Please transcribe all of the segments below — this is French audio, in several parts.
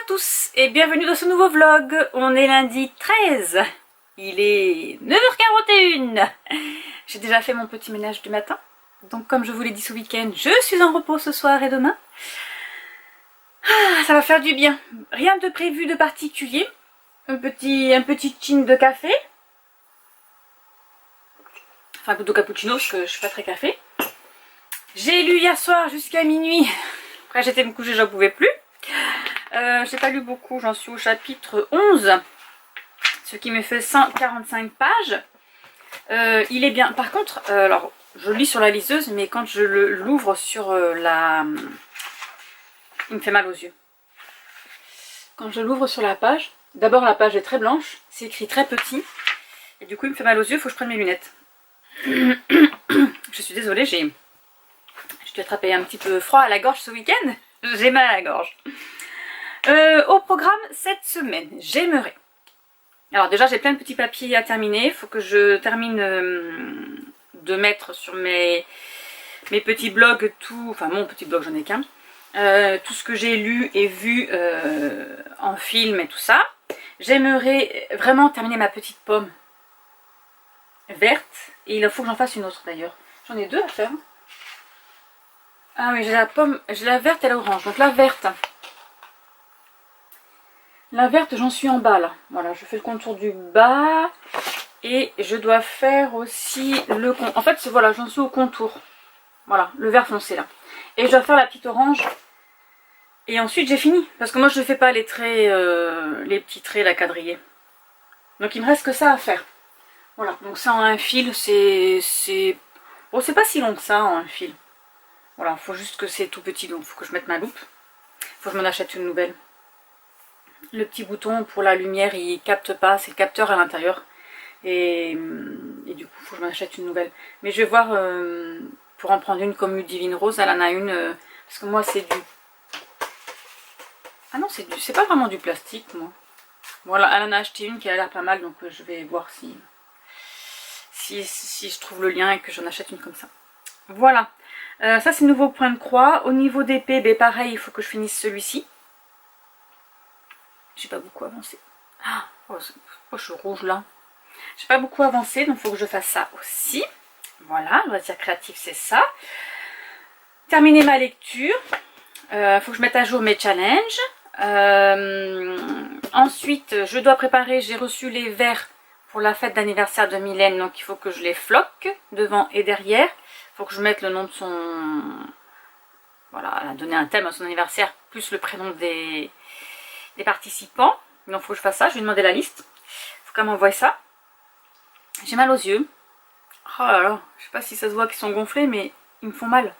tous et bienvenue dans ce nouveau vlog. On est lundi 13. Il est 9h41. J'ai déjà fait mon petit ménage du matin. Donc comme je vous l'ai dit ce week-end, je suis en repos ce soir et demain. Ça va faire du bien. Rien de prévu de particulier. Un petit chin de café. Enfin de cappuccino parce que je suis pas très café. J'ai lu hier soir jusqu'à minuit. Après j'étais me coucher, j'en pouvais plus. J'ai pas lu beaucoup, j'en suis au chapitre 11. Ce qui me fait 145 pages. Il est bien. Par contre, alors je lis sur la liseuse, mais quand je l'ouvre sur la... Il me fait mal aux yeux. Quand je l'ouvre sur la page, d'abord la page est très blanche, c'est écrit très petit. Et du coup il me fait mal aux yeux, il faut que je prenne mes lunettes. Je suis désolée, j'ai dû attraper un petit peu froid à la gorge ce week-end. J'ai mal à la gorge. Au programme cette semaine, j'aimerais... Alors déjà j'ai plein de petits papiers à terminer, il faut que je termine de mettre sur mes petits blogs tout... Enfin mon petit blog, j'en ai qu'un. Tout ce que j'ai lu et vu en film et tout ça. J'aimerais vraiment terminer ma petite pomme verte. Et il faut que j'en fasse une autre d'ailleurs. J'en ai deux à faire. Ah oui, j'ai la pomme, j'ai la verte et la orange. Donc la verte, j'en suis en bas là. Voilà, je fais le contour du bas. Et je dois faire aussi le... En fait, voilà, j'en suis au contour. Voilà, le vert foncé là. Et je dois faire la petite orange. Et ensuite j'ai fini. Parce que moi je ne fais pas les traits, les petits traits, la quadrillée. Donc il me reste que ça à faire. Voilà, donc ça en un fil, c'est... Bon, c'est pas si long que ça en un fil. Voilà, il faut juste que c'est tout petit, donc il faut que je mette ma loupe. Il faut que je m'en achète une nouvelle. Le petit bouton pour la lumière, il capte pas, c'est le capteur à l'intérieur. Et du coup, il faut que je m'en achète une nouvelle. Mais je vais voir pour en prendre une comme Ludivine Rose, elle en a une, parce que moi c'est du... Ah non, c'est pas vraiment du plastique, moi. Voilà, elle en a acheté une qui a l'air pas mal, donc je vais voir si je trouve le lien et que j'en achète une comme ça. Voilà. Ça c'est nouveau point de croix. Au niveau d'épée, ben, pareil, il faut que je finisse celui-ci. J'ai pas beaucoup avancé. Ah, oh, je suis rouge là. J'ai pas beaucoup avancé, donc il faut que je fasse ça aussi. Voilà, le loisir créatif c'est ça. Terminer ma lecture. Il faut que je mette à jour mes challenges. Ensuite, je dois préparer, j'ai reçu les verres pour la fête d'anniversaire de Mylène, donc il faut que je les floque devant et derrière. Il faut que je mette le nom de son... Voilà, elle a donné un thème à son anniversaire, plus le prénom des participants. Donc il faut que je fasse ça, je vais demander la liste. Il faut qu'elle m'envoie ça. J'ai mal aux yeux. Oh là là, je sais pas si ça se voit qu'ils sont gonflés, mais ils me font mal.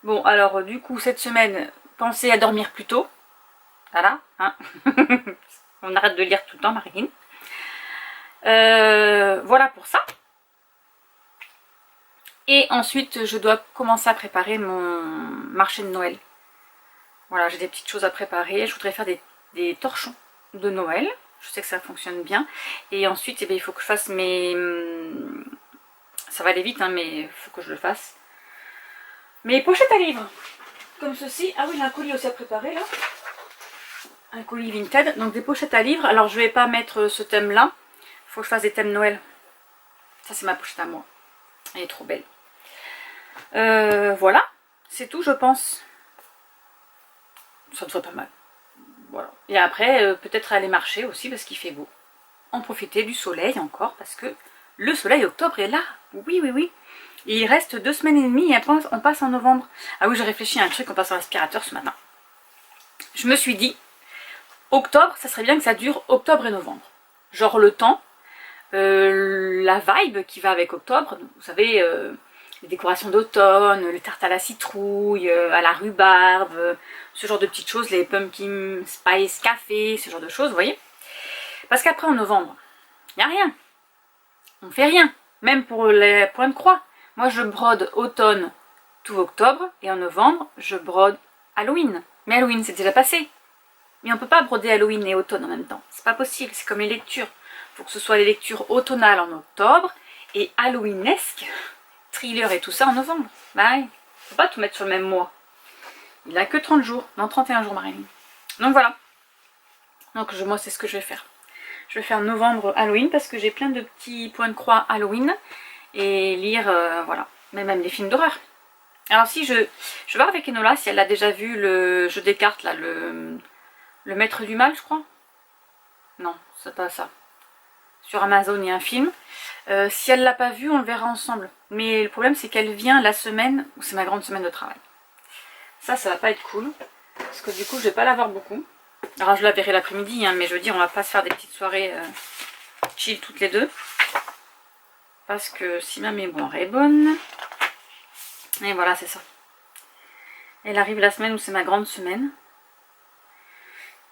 Bon, alors du coup, cette semaine, pensez à dormir plus tôt. Voilà, hein. On arrête de lire tout le temps, Marine. Voilà pour ça. Et ensuite, je dois commencer à préparer mon marché de Noël. Voilà, j'ai des petites choses à préparer. Je voudrais faire des torchons de Noël. Je sais que ça fonctionne bien. Et ensuite, eh bien, il faut que je fasse mes... Ça va aller vite, hein, mais il faut que je le fasse. Mes pochettes à livres. Comme ceci. Ah oui, j'ai un colis aussi à préparer, là. Un colis Vinted. Donc des pochettes à livres. Alors, je vais pas mettre ce thème-là. Il faut que je fasse des thèmes Noël. Ça, c'est ma pochette à moi. Elle est trop belle. Voilà, c'est tout je pense. Ça devrait pas mal. Voilà. Et après, peut-être aller marcher aussi parce qu'il fait beau. En profiter du soleil encore parce que le soleil octobre est là. Oui, oui, oui. Et il reste 2 semaines et demie et on passe en novembre. Ah oui, j'ai réfléchi à un truc en passant l'aspirateur ce matin. Je me suis dit, octobre, ça serait bien que ça dure octobre et novembre. Genre le temps, la vibe qui va avec octobre. Vous savez... les décorations d'automne, les tartes à la citrouille, à la rhubarbe, ce genre de petites choses, les pumpkin spice café, ce genre de choses, vous voyez. Parce qu'après en novembre, il n'y a rien. On fait rien. Même pour les points de croix. Moi je brode automne tout octobre et en novembre je brode Halloween. Mais Halloween c'est déjà passé. Mais on ne peut pas broder Halloween et automne en même temps. C'est pas possible, c'est comme les lectures. Il faut que ce soit les lectures automnales en octobre et Halloweenesque. Thriller et tout ça en novembre. Bah oui, faut pas tout mettre sur le même mois. Il a que 30 jours, non 31 jours Marilyn. Donc voilà. Donc moi c'est ce que je vais faire. Je vais faire novembre Halloween parce que j'ai plein de petits points de croix Halloween. Et lire, voilà, mais même les films d'horreur. Alors si je vais voir avec Enola si elle a déjà vu le jeu des cartes, là, le Maître du Mal, je crois. Non, c'est pas ça. Sur Amazon, il y a un film. Si elle l'a pas vu, on le verra ensemble. Mais le problème, c'est qu'elle vient la semaine où c'est ma grande semaine de travail. Ça va pas être cool. Parce que du coup, je vais pas la voir beaucoup. Alors, je la verrai l'après-midi, hein, mais je veux dire, on va pas se faire des petites soirées chill toutes les deux. Parce que si ma mémoire est bonne... Et voilà, c'est ça. Elle arrive la semaine où c'est ma grande semaine.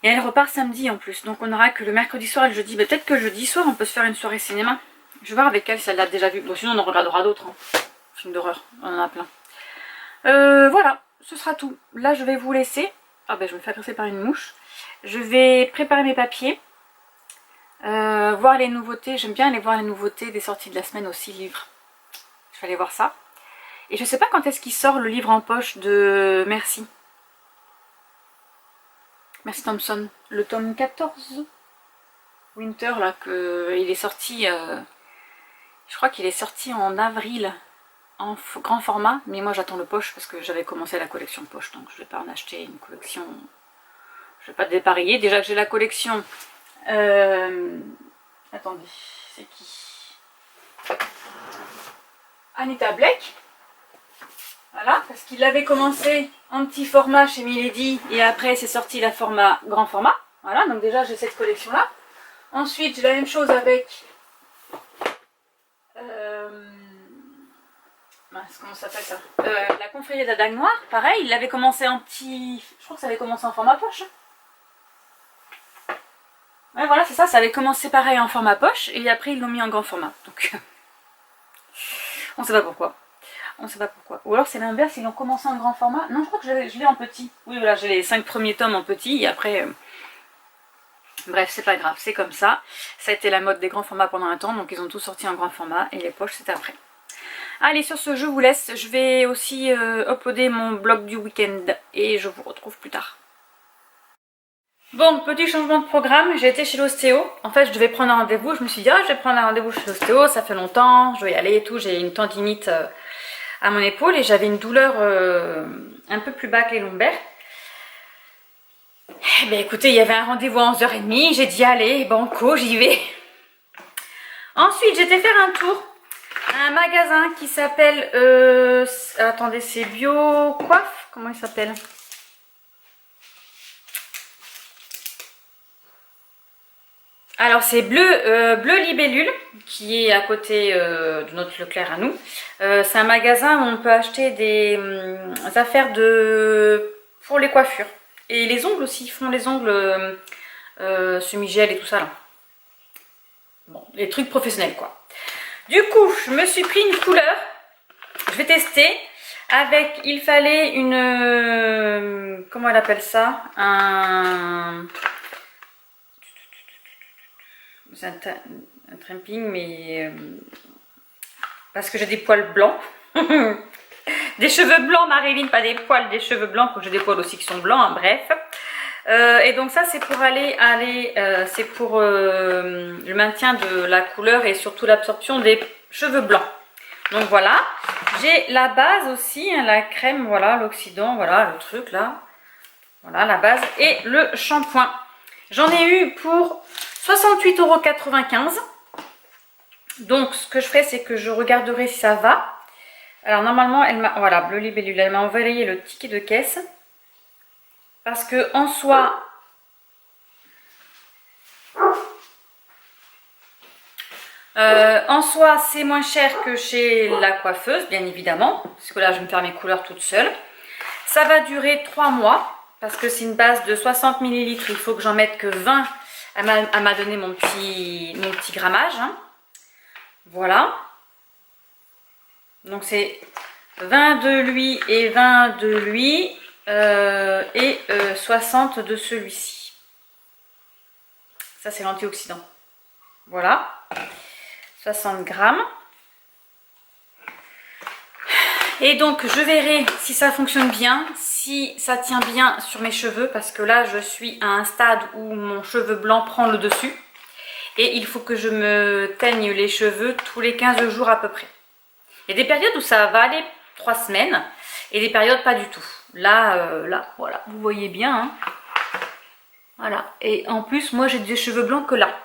Et elle repart samedi en plus. Donc on n'aura que le mercredi soir et le jeudi. Mais peut-être que le jeudi soir, on peut se faire une soirée cinéma. Je vais voir avec elle si elle l'a déjà vu. Bon, sinon on en regardera d'autres. Hein. Films d'horreur, on en a plein. Voilà, ce sera tout. Là, je vais vous laisser. Ah ben, je vais me faire agresser par une mouche. Je vais préparer mes papiers. Voir les nouveautés. J'aime bien aller voir les nouveautés des sorties de la semaine aussi, livres. Je vais aller voir ça. Et je sais pas quand est-ce qu'il sort le livre en poche de Merci. Merci Thompson. Le tome 14 Winter, là, il est sorti... je crois qu'il est sorti en avril en grand format. Mais moi j'attends le poche parce que j'avais commencé la collection poche. Donc je vais pas en acheter une collection... Je vais pas dépareiller. Déjà que j'ai la collection... Attendez, c'est qui? Anita Blake. Voilà, parce qu'il avait commencé en petit format chez Milady et après c'est sorti la format grand format. Voilà, donc déjà j'ai cette collection là. Ensuite j'ai la même chose avec comment ça s'appelle ça, la confrérie d'Adagne Noire. Pareil, il avait commencé en petit... Je crois que ça avait commencé en format poche. Ouais, voilà, c'est ça, ça avait commencé pareil en format poche et après ils l'ont mis en grand format. Donc on sait pas pourquoi. On sait pas pourquoi. Ou alors c'est l'inverse, ils l'ont commencé en grand format. Non, je crois que je l'ai en petit. Oui, voilà, j'ai les 5 premiers tomes en petit et après... Bref, c'est pas grave, c'est comme ça. Ça a été la mode des grands formats pendant un temps, donc ils ont tout sorti en grand format et les poches c'est après. Allez, sur ce, je vous laisse. Je vais aussi uploader mon blog du week-end et je vous retrouve plus tard. Bon, petit changement de programme, j'ai été chez l'ostéo. En fait, je devais prendre un rendez-vous. Je me suis dit, ah, je vais prendre un rendez-vous chez l'ostéo, ça fait longtemps, je vais y aller et tout. J'ai une tendinite à mon épaule et j'avais une douleur un peu plus bas que les lombaires. Eh bien, écoutez, il y avait un rendez-vous à 11h30. J'ai dit, allez, banco, j'y vais. Ensuite, j'étais faire un tour à un magasin qui s'appelle... attendez, c'est Bio Coiffe. Comment il s'appelle? Alors c'est Bleu Libellule qui est à côté de notre Leclerc à nous. C'est un magasin où on peut acheter des affaires pour les coiffures. Et les ongles aussi, ils font les ongles semi-gel et tout ça là. Bon, les trucs professionnels quoi. Du coup, je me suis pris une couleur. Je vais tester. Avec, il fallait une... comment elle appelle ça? C'est un tramping, mais parce que j'ai des poils blancs. Des cheveux blancs, Marilyn, pas des poils, des cheveux blancs, que j'ai des poils aussi qui sont blancs, hein, bref. Et donc ça c'est pour c'est pour le maintien de la couleur et surtout l'absorption des cheveux blancs. Donc voilà, j'ai la base aussi, hein, la crème, voilà, l'oxydant, voilà, le truc là. Voilà la base et le shampoing. J'en ai eu pour 68,95 €. Donc ce que je ferai, c'est que je regarderai si ça va. Alors normalement, elle m'a, voilà, Bleu Libellule, elle m'a envoyé le ticket de caisse. Parce que en soi, c'est moins cher que chez la coiffeuse, bien évidemment. Parce que là, je vais me faire mes couleurs toute seule. Ça va durer 3 mois. Parce que c'est une base de 60 ml. Il faut que j'en mette que 20. Elle m'a donné mon petit grammage. Hein. Voilà. Donc c'est 20 de lui et 20 de lui. Et 60 de celui-ci. Ça c'est l'antioxydant. Voilà. 60 grammes. Et donc je verrai si ça fonctionne bien, si ça tient bien sur mes cheveux, parce que là je suis à un stade où mon cheveu blanc prend le dessus. Et il faut que je me teigne les cheveux tous les 15 jours à peu près. Il y a des périodes où ça va aller 3 semaines et des périodes pas du tout. Là, voilà, vous voyez bien. Hein. Voilà. Et en plus, moi j'ai des cheveux blancs que là.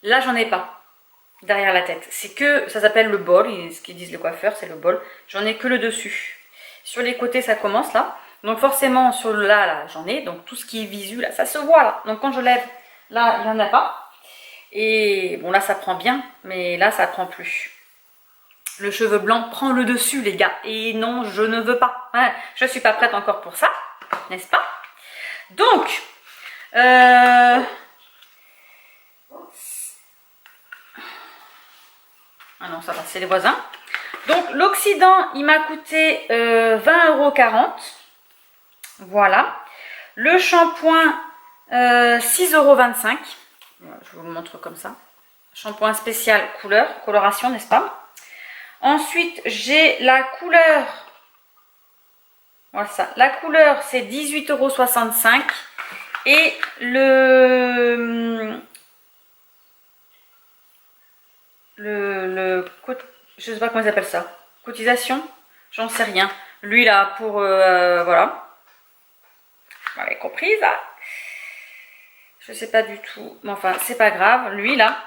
Là, j'en ai pas derrière la tête. C'est que, ça s'appelle le bol, ce qu'ils disent les coiffeurs, c'est le bol. J'en ai que le dessus. Sur les côtés, ça commence là. Donc forcément, sur le là, j'en ai. Donc tout ce qui est visu, là, ça se voit là. Donc quand je lève, là, il n'y en a pas. Et bon, là, ça prend bien, mais là, ça prend plus. Le cheveu blanc prend le dessus, les gars. Et non, je ne veux pas. Hein, je ne suis pas prête encore pour ça, n'est-ce pas? Donc, ah non, ça va, c'est les voisins. Donc, l'Oxydant, il m'a coûté 20,40 €. Voilà. Le shampoing, 6,25 €. Je vous le montre comme ça. Shampoing spécial coloration, n'est-ce pas? Ensuite, j'ai la couleur. Voilà ça. La couleur, c'est 18,65 €. Et je sais pas comment ils appellent ça. Cotisation? J'en sais rien. Lui là, pour voilà. Vous m'avez compris ça? Je sais pas du tout. Mais enfin, c'est pas grave. Lui là,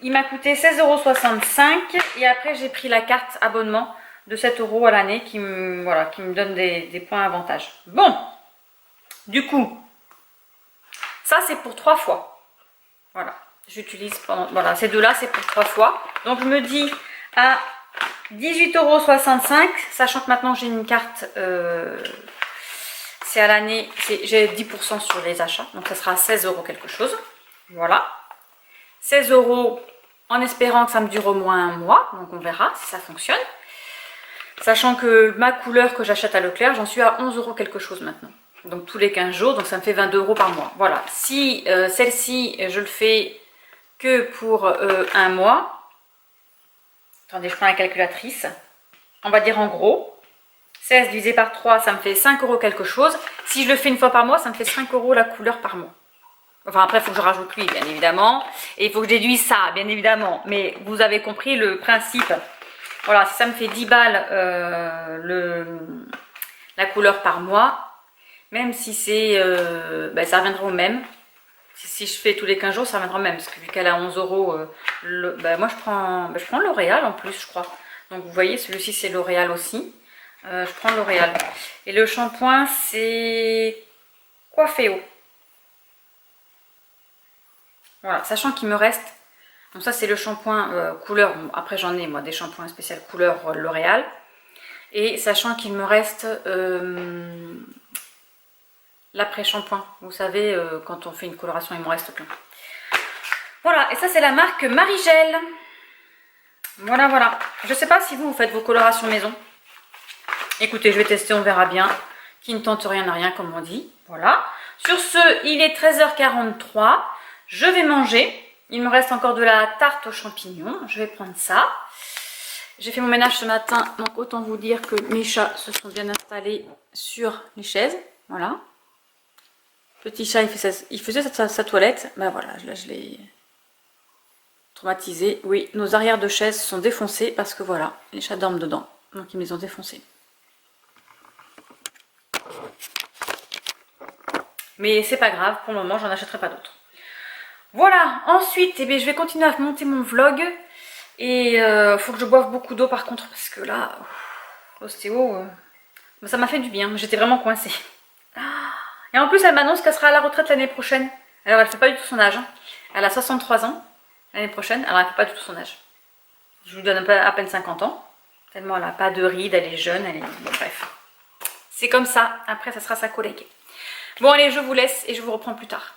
il m'a coûté 16,65 € et après j'ai pris la carte abonnement de 7 € à l'année qui me donne des points avantage. Bon, du coup, ça c'est pour 3 fois. Voilà, j'utilise pendant. Voilà, ces deux-là c'est pour 3 fois. Donc je me dis à 18,65 €, sachant que maintenant j'ai une carte, c'est à l'année, j'ai 10% sur les achats, donc ça sera à 16 € quelque chose. Voilà. 16 € en espérant que ça me dure au moins un mois, donc on verra si ça fonctionne. Sachant que ma couleur que j'achète à Leclerc, j'en suis à 11 € quelque chose maintenant. Donc tous les 15 jours, donc ça me fait 22 € par mois. Voilà, si celle-ci, je le fais que pour un mois. Attendez, je prends la calculatrice. On va dire en gros, 16 divisé par 3, ça me fait 5 € quelque chose. Si je le fais une fois par mois, ça me fait 5 € la couleur par mois. Enfin, après, il faut que je rajoute lui, bien évidemment. Et il faut que je déduise ça, bien évidemment. Mais vous avez compris le principe. Voilà, si ça me fait 10 balles la couleur par mois, même si c'est... ça reviendra au même. Si je fais tous les 15 jours, ça reviendra au même. Parce que vu qu'elle a 11 €, moi, je prends L'Oréal en plus, je crois. Donc, vous voyez, celui-ci, c'est L'Oréal aussi. Je prends L'Oréal. Et le shampoing, c'est Coifféo. Voilà, sachant qu'il me reste, donc ça c'est le shampoing couleur, bon, après j'en ai moi des shampoings spéciaux couleur L'Oréal, et sachant qu'il me reste l'après-shampoing, vous savez, quand on fait une coloration il me reste plein. Voilà, et ça c'est la marque Marigel. Voilà, voilà. Je sais pas si vous faites vos colorations maison. Écoutez, je vais tester, on verra bien. Qui ne tente rien à rien comme on dit. Voilà. Sur ce, il est 13h43. Je vais manger. Il me reste encore de la tarte aux champignons. Je vais prendre ça. J'ai fait mon ménage ce matin. Donc autant vous dire que mes chats se sont bien installés sur les chaises. Voilà. Petit chat, il faisait sa toilette. Ben voilà, là je l'ai traumatisé. Oui, nos arrières de chaises sont défoncées parce que voilà, les chats dorment dedans. Donc ils me les ont défoncées. Mais c'est pas grave, pour le moment j'en achèterai pas d'autres. Voilà, ensuite je vais continuer à monter mon vlog. Et faut que je boive beaucoup d'eau par contre, parce que là, l'ostéo, ça m'a fait du bien, j'étais vraiment coincée. Et en plus elle m'annonce qu'elle sera à la retraite l'année prochaine. Alors elle fait pas du tout son âge, hein. Elle a 63 ans l'année prochaine, alors elle fait pas du tout son âge. Je lui donne à peine 50 ans, tellement elle a pas de rides, elle est jeune, elle est... Bon bref. C'est comme ça, après ça sera sa collègue. Bon allez, je vous laisse et je vous reprends plus tard.